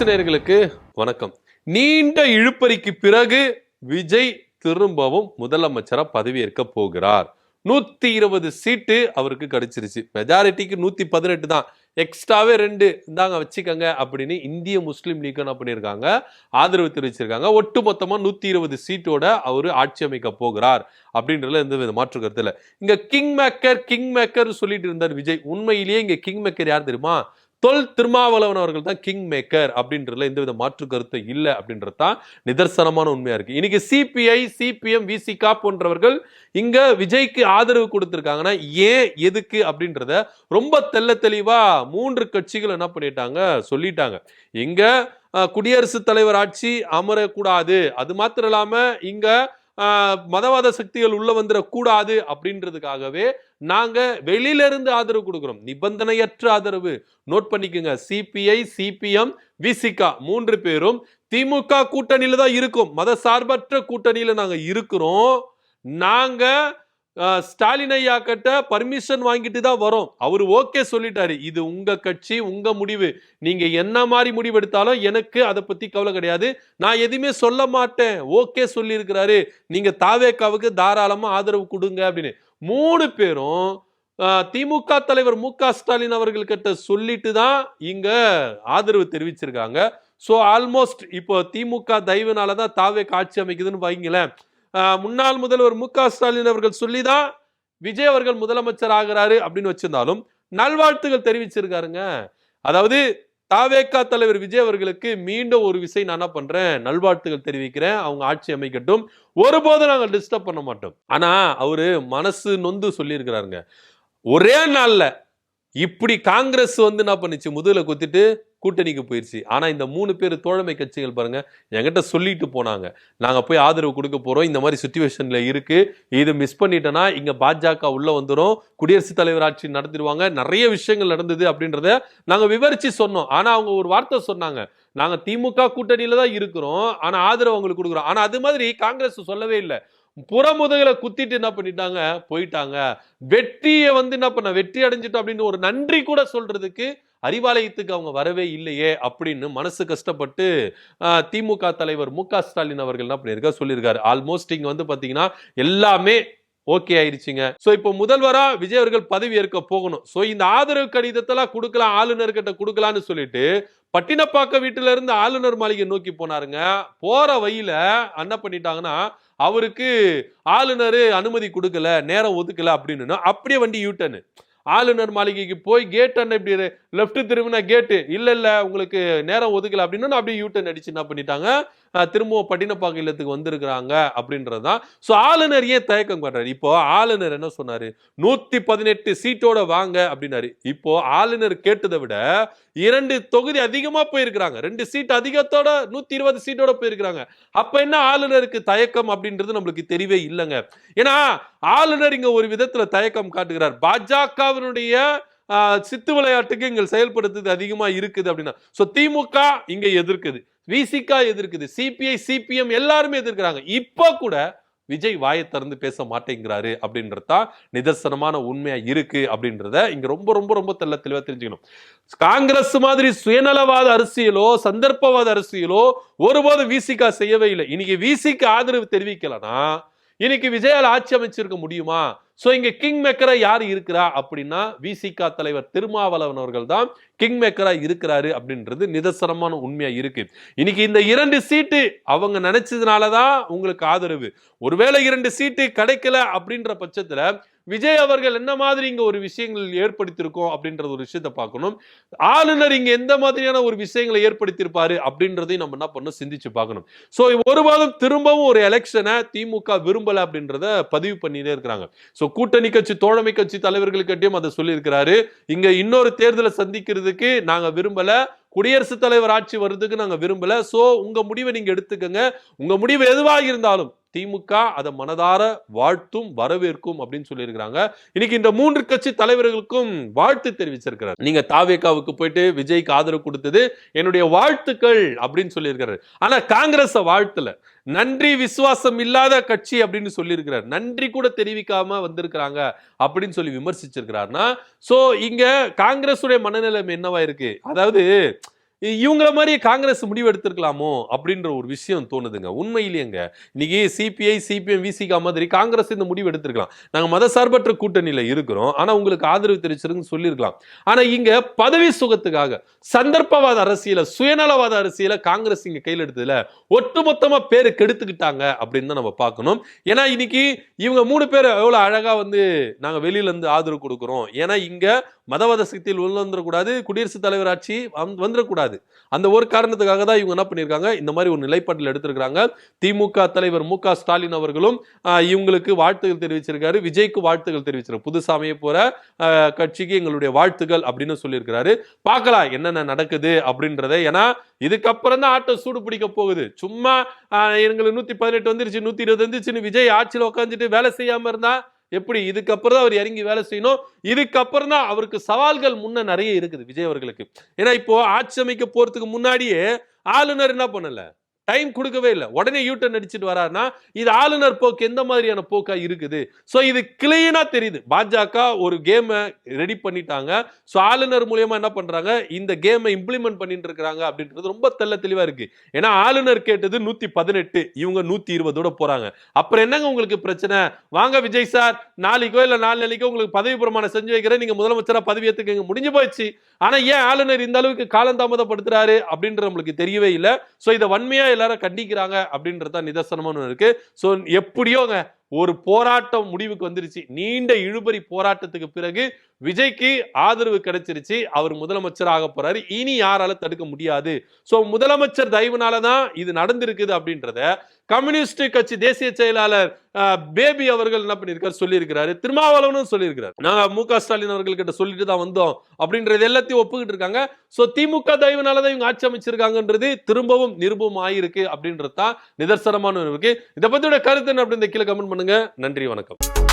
முரசு நேயர்களுக்கு வணக்கம். நீண்ட இழுபறிக்கு பிறகு விஜய் திரும்பவும் முதலமைச்சரா பதவியேற்க போகிறார். 120 சீட்டு அவருக்கு கிடைச்சிருச்சு. மெஜாரிட்டிக்கு 118 தான். எக்ஸ்ட்ராவே 2 இந்தாங்க வச்சுக்கங்க அப்படின்னு இந்திய முஸ்லீம் லீக் என்ன பண்ணியிருக்காங்க, ஆதரவு தெரிவிச்சிருக்காங்க. ஒட்டு மொத்தமா 120 சீட்டோட அவரு ஆட்சி அமைக்க போகிறார் அப்படின்றதுல எந்த வித மாற்று கருத்து இல்லை. இங்க கிங் மேக்கர் சொல்லிட்டு இருந்தார் விஜய். உண்மையிலேயே இங்க கிங் மேக்கர் யார் தெரியுமா? தொல் திருமாவளவன் அவர்கள் தான் கிங் மேக்கர் அப்படின்றதுல எந்தவித மாற்று கருத்து இல்லை அப்படின்றது தான் நிதர்சனமான உண்மையா இருக்கு. இன்னைக்கு சிபிஐ, சிபிஎம், விசிகா போன்றவர்கள் இங்க விஜய்க்கு ஆதரவு கொடுத்திருக்காங்கன்னா ஏன், எதுக்கு அப்படின்றத ரொம்ப தெளிவா 3 கட்சிகள் என்ன பண்ணிட்டாங்க, சொல்லிட்டாங்க. இங்க குடியரசுத் தலைவர் ஆட்சி அமரக்கூடாது, அது மாத்திரம் இல்லாம இங்க மதவாத சக்திகள் உள்ள வந்துடக்கூடாது அப்படின்றதுக்காகவே நாங்க வெளியில இருந்து ஆதரவு கொடுக்கிறோம். நிபந்தனையற்ற ஆதரவு. நோட் பண்ணிக்கோங்க. சிபிஐ, சிபிஎம், விசிகா 3 பேரும் திமுக கூட்டணியில தான் இருக்கும். மத சார்பற்ற கூட்டணியில நாங்க இருக்கிறோம். நாங்க ஸ்டாலின் ஐயா கிட்ட பர்மிஷன் வாங்கிட்டு தான் வரோம். அவரு ஓகே சொல்லிட்டாரு. இது உங்க கட்சி, உங்க முடிவு. நீங்க என்ன மாதிரி முடிவு எடுத்தாலும் எனக்கு அதை பத்தி கவலை கிடையாது. நான் எதுவுமே சொல்ல மாட்டேன். ஓகே சொல்லி இருக்கிறாரு. நீங்க தாவேகாவுக்கு தாராளமா ஆதரவு கொடுங்க அப்படின்னு 3 பேரும் திமுக தலைவர் மு.க. ஸ்டாலின் அவர்கள் கிட்ட சொல்லிட்டு தான் இங்க ஆதரவு தெரிவிச்சிருக்காங்க. சோ ஆல்மோஸ்ட் இப்போ திமுக தயவுனாலதான் தாவேகா ஆட்சி அமைக்குதுன்னு வைங்களேன். முன்னாள் முதல்வர் மு.க. ஸ்டாலின் அவர்கள் சொல்லிதான் விஜய் அவர்கள் முதலமைச்சர் ஆகிறாரு அப்படின்னு வச்சிருந்தாலும் நல்வாழ்த்துகள் தெரிவிச்சிருக்காருங்க. அதாவது தாவேகா தலைவர் விஜய் அவர்களுக்கு மீண்டும் ஒரு விஷயம் நான் என்ன பண்றேன், நல்வாழ்த்துகள் தெரிவிக்கிறேன். அவங்க ஆட்சி அமைக்கட்டும், ஒருபோதும் நாங்கள் டிஸ்டர்ப் பண்ண மாட்டோம். ஆனா அவரு மனசு நொந்து சொல்லி இருக்கிறாருங்க. ஒரே நாள்ல இப்படி காங்கிரஸ் என்ன பண்ணுச்சு, முதுகுல குத்திட்டு கூட்டணிக்கு போயிருச்சு. ஆனா இந்த 3 பேர் தோழமை கட்சிகள் பாருங்க, என்கிட்ட சொல்லிட்டு போனாங்க, நாங்க போய் ஆதரவு கொடுக்க போறோம், இந்த மாதிரி சிச்சுவேஷன்ல இருக்கு, இது மிஸ் பண்ணிட்டோம்னா இங்க பாஜக உள்ள வந்துடும், குடியரசுத் தலைவர் ஆட்சி நடத்திடுவாங்க, நிறைய விஷயங்கள் நடந்தது அப்படின்றத நாங்க விவரிச்சு சொன்னோம். ஆனா அவங்க ஒரு வார்த்தை சொன்னாங்க, நாங்க திமுக கூட்டணியில தான் இருக்கிறோம், ஆனா ஆதரவு அவங்களுக்கு கொடுக்குறோம். ஆனா அது மாதிரி காங்கிரஸ் சொல்லவே இல்லை. புறமுதுகளை குத்திட்டு என்ன பண்ணிட்டாங்க, போயிட்டாங்க. வெற்றியை என்ன பண்ண, வெற்றி அடைஞ்சிட்டோம் அப்படின்னு ஒரு நன்றி கூட சொல்றதுக்கு அறிவாலயத்துக்கு அவங்க வரவே இல்லையே அப்படின்னு மனசு கஷ்டப்பட்டு திமுக தலைவர் மு.க. ஸ்டாலின் அவர்கள் என்ன பண்ணிருக்காரு, சொல்லியிருக்காரு. ஆல்மோஸ்ட் இங்க பாத்தீங்கன்னா எல்லாமே ஓகே ஆயிருச்சுங்க. சோ இப்போ முதல்வரா விஜய் அவர்கள் பதவி ஏற்க போகணும். சோ இந்த ஆதரவு கடிதத்தெல்லாம் கொடுக்கலாம், ஆளுநர் கிட்ட கொடுக்கலாம்னு சொல்லிட்டு பட்டினப்பாக்க வீட்டுல இருந்து ஆளுநர் மாளிகை நோக்கி போனாருங்க. போற வழியில என்ன பண்ணிட்டாங்கன்னா, அவருக்கு ஆளுநர் அனுமதி கொடுக்கல, நேரம் ஒதுக்கல அப்படின்னு அப்படியே வண்டி யூட்டர்ன். ஆளுநர் மாளிகைக்கு போய் கேட் அண்ணன் இப்படி லெப்ட் திரும்பினா கேட்டு இல்ல உங்களுக்கு நேரம் ஒதுக்கல அப்படின்னு அப்படியே யூட்டர்ன் அடிச்சு என்ன பண்ணிட்டாங்க, திரும்பவும் பட்டினப்பாக்க இல்லத்துக்கு வந்திருக்கிறாங்க அப்படின்றதுதான். சோ ஆளுநர் ஏன் தயக்கம் பண்றாரு? இப்போ ஆளுநர் என்ன சொன்னாரு, 118 சீட்டோட வாங்க அப்படின்னாரு. இப்போ ஆளுநர் கேட்டதை விட 2 தொகுதி அதிகமா போயிருக்கிறாங்க. 2 சீட் அதிகத்தோட 120 சீட்டோட போயிருக்கிறாங்க. அப்ப என்ன ஆளுநருக்கு தயக்கம் அப்படின்றது நம்மளுக்கு தெரியவே இல்லைங்க. ஏன்னா ஆளுநர் இங்க ஒரு விதத்துல தயக்கம் காட்டுகிறார். பாஜகவினுடைய சித்து விளையாட்டுக்கு இங்க செயல்படுத்துறது அதிகமா இருக்குது அப்படின்னா, சோ திமுக இங்க எதிர்க்குது, விசிகா எதிர்க்குது, சிபிஐ, சிபிஎம் எல்லாருமே எதிர்க்கிறாங்க. இப்ப கூட விஜய் வாயை திறந்து பேச மாட்டேங்கிறாரு அப்படின்றதா நிதர்சனமான உண்மையா இருக்கு அப்படின்றத இங்க ரொம்ப ரொம்ப ரொம்ப தெளிவா தெரிஞ்சுக்கணும். காங்கிரஸ் மாதிரி சுயநலவாத அரசியலோ சந்தர்ப்பவாத அரசியலோ ஒருபோதும் விசிகா செய்யவே இல்லை. இன்னைக்கு விசிக்கு ஆதரவு தெரிவிக்கலனா இன்னைக்கு விஜயால் ஆட்சி அமைச்சிருக்க முடியுமா? சோ இங்க கிங் மேக்கரா யார் இருக்கிறா அப்படின்னா விசிகா தலைவர் திருமாவளவன் அவர்கள் தான் கிங் மேக்கரா இருக்கிறாரு அப்படின்றது நிதர்சனமான உண்மையா இருக்கு. இன்னைக்கு இந்த 2 சீட்டு அவங்க நினைச்சதுனாலதான் உங்களுக்கு ஆதரவு. ஒருவேளை 2 சீட்டு கிடைக்கல அப்படின்ற பட்சத்துல விஜய் அவர்கள் என்ன மாதிரி இங்க ஒரு விஷயங்கள் ஏற்படுத்தியிருக்கோம் அப்படின்ற ஒரு விஷயத்தை பார்க்கணும். ஆளுநர் இங்க எந்த மாதிரியான ஒரு விஷயங்களை ஏற்படுத்தியிருப்பாரு அப்படின்றதையும் நம்ம என்ன பண்ணணும், சிந்திச்சு பார்க்கணும். சோ ஒருபோதும் திரும்பவும் ஒரு எலெக்ஷனை திமுக விரும்பல அப்படின்றத பதிவு பண்ணிட்டே இருக்கிறாங்க. சோ கூட்டணி கட்சி, தோழமை கட்சி தலைவர்களுக்கிட்டையும் அதை சொல்லி இருக்கிறாரு. இங்க இன்னொரு தேர்தலை சந்திக்கிறதுக்கு நாங்க விரும்பல, குடியரசுத் தலைவர் ஆட்சி வர்றதுக்கு நாங்க விரும்பல. சோ உங்க முடிவை நீங்க எடுத்துக்கங்க. உங்க முடிவு எதுவாக இருந்தாலும் திமுக அதை மனதார வாழ்த்தும் வரவேற்கும் அப்படின்னு சொல்லியிருக்கிறாங்க. இன்னைக்கு இந்த 3 கட்சி தலைவர்களுக்கும் வாழ்த்து தெரிவிச்சிருக்கிறார். நீங்க தாவேகாவுக்கு போயிட்டு விஜய்க்கு ஆதரவு கொடுத்தது என்னுடைய வாழ்த்துக்கள் அப்படின்னு சொல்லியிருக்கிறார். ஆனா காங்கிரஸ் வாழ்த்துல நன்றி விசுவாசம் இல்லாத கட்சி அப்படின்னு சொல்லியிருக்கிறார். நன்றி கூட தெரிவிக்காம வந்திருக்கிறாங்க அப்படின்னு சொல்லி விமர்சிச்சிருக்கிறார்னா, சோ இங்க காங்கிரஸ் உடைய மனநிலை என்னவா இருக்கு? அதாவது இவங்கள மாதிரியே காங்கிரஸ் முடிவு எடுத்திருக்கலாமோ அப்படின்ற ஒரு விஷயம் தோணுதுங்க. உண்மையிலேங்க இன்னைக்கு சிபிஐ, சிபிஎம், விசிகா மாதிரி காங்கிரஸ் இந்த முடிவு எடுத்திருக்கலாம். நாங்க மதசார்பற்ற கூட்டணியில இருக்கிறோம், ஆனா உங்களுக்கு ஆதரவு தெரிவிச்சிருக்குன்னு சொல்லியிருக்கலாம். ஆனா இங்க பதவி சுகத்துக்காக சந்தர்ப்பவாத அரசியல, சுயநலவாத அரசியல காங்கிரஸ் இங்க கையில் எடுத்ததுல ஒட்டுமொத்தமா பேரு கெடுத்துக்கிட்டாங்க அப்படின்னு தான் நம்ம பார்க்கணும். ஏன்னா இன்னைக்கு இவங்க 3 பேர் எவ்வளவு அழகா நாங்க வெளியில இருந்து ஆதரவு கொடுக்கிறோம். ஏன்னா இங்க மதவாத சக்தியில் உள்ள வந்துடக்கூடாது, குடியரசுத் தலைவர் ஆட்சி வந்துடக்கூடாது. அந்த ஒரு காரணத்துக்காக தான் இவங்க என்ன பண்ணியிருக்காங்க, இந்த மாதிரி ஒரு நிலைப்பாட்டில் எடுத்திருக்கிறாங்க. திமுக தலைவர் மு.க. ஸ்டாலின் அவர்களும் இவங்களுக்கு வாழ்த்துகள் தெரிவிச்சிருக்காரு. விஜய்க்கு வாழ்த்துகள் தெரிவிச்சிருக்காரு. புதுசாமியை போற கட்சிக்கு எங்களுடைய வாழ்த்துகள் அப்படின்னு சொல்லியிருக்கிறாரு. பார்க்கலாம் என்னென்ன நடக்குது அப்படின்றத. ஏன்னா இதுக்கப்புறம் தான் ஆட்டம் சூடு பிடிக்க போகுது. சும்மா எங்களுக்கு 118 வந்துருச்சு, 120 வந்துருச்சுன்னு விஜய் ஆட்சியில் உட்காந்துட்டு வேலை செய்யாம இருந்தா எப்படி? இதுக்கப்புறம் தான் அவர் இறங்கி வேலை செய்யணும். இதுக்கப்புறம் தான் அவருக்கு சவால்கள் முன்ன நிறைய இருக்குது விஜய் அவர்களுக்கு. ஏன்னா இப்போ ஆட்சி அமைக்க போறதுக்கு முன்னாடியே ஆளுநர் என்ன பண்ணல, டைம் கொடுக்கவே இல்லை. உடனே யூட்டர்ன் அடிச்சுட்டு வராருன்னா இது ஆளுநர் போக்கு எந்த மாதிரியான போக்கா இருக்குது? சோ இது கிளீனா தெரியுது. பாஜக ஒரு கேம் ரெடி பண்ணிட்டாங்க. சோ ஆளுநர் மூலமா என்ன பண்றாங்க, இந்த கேமை இம்ப்ளிமெண்ட் பண்ணிட்டு இருக்காங்க அப்படின்றது ரொம்ப தெளிவா இருக்கு. ஏன்னா ஆளுநர் கேட்டது 118, இவங்க 120 போறாங்க. அப்புறம் என்னங்க உங்களுக்கு பிரச்சனை? வாங்க விஜய் சார், நாளைக்கோ இல்ல நாளைக்கோ உங்களுக்கு பதவி பிரமாணம் செஞ்சு வைக்கிறேன், நீங்க முதலமைச்சரா பதவி ஏத்துக்கங்க, முடிஞ்சு போயிடுச்சு. ஆனா ஏன் ஆளுநர் இந்த அளவுக்கு காலந்தாமதப்படுத்துறாரு அப்படின்றது நம்மளுக்கு தெரியவே இல்லை. சோ இதை வன்மையா எல்லாரும் கண்டிக்கிறாங்க அப்படின்றத நிதர்சனமான இருக்கு. சோ எப்படியோங்க ஒரு போராட்டம் முடிவுக்கு வந்துருச்சு. நீண்ட இழுபறி போராட்டத்துக்கு பிறகு விஜய்க்கு ஆதரவு கிடைச்சிருச்சு. அவர் முதலமைச்சர் ஆக போறாரு. இனி யாரால தடுக்க முடியாது. சோ முதலமைச்சர் தயவுனாலதான் இது நடந்திருக்குது அப்படின்றத கம்யூனிஸ்ட் கட்சி தேசிய செயலாளர் பேபி அவர்கள் என்ன பண்ணிருக்காரு, சொல்லியிருக்கிறாரு. திருமாவளவனும் சொல்லியிருக்கிறார். நாங்க மு.க. ஸ்டாலின் அவர்கள் கிட்ட சொல்லிட்டு தான் வந்தோம் அப்படின்றது எல்லாத்தையும் ஒப்புக்கிட்டு இருக்காங்க. சோ திமுக தயவுனாலதான் இவங்க ஆட்சி அமைச்சிருக்காங்கன்றது திரும்பவும் நிரூபம் ஆயிருக்கு அப்படின்றது தான் நிதர்சனமான இருக்கு. இதை பத்தியோட கருத்து என்ன அப்படின்னு கீழே கமெண்ட் பண்ணுங்க. நன்றி, வணக்கம்.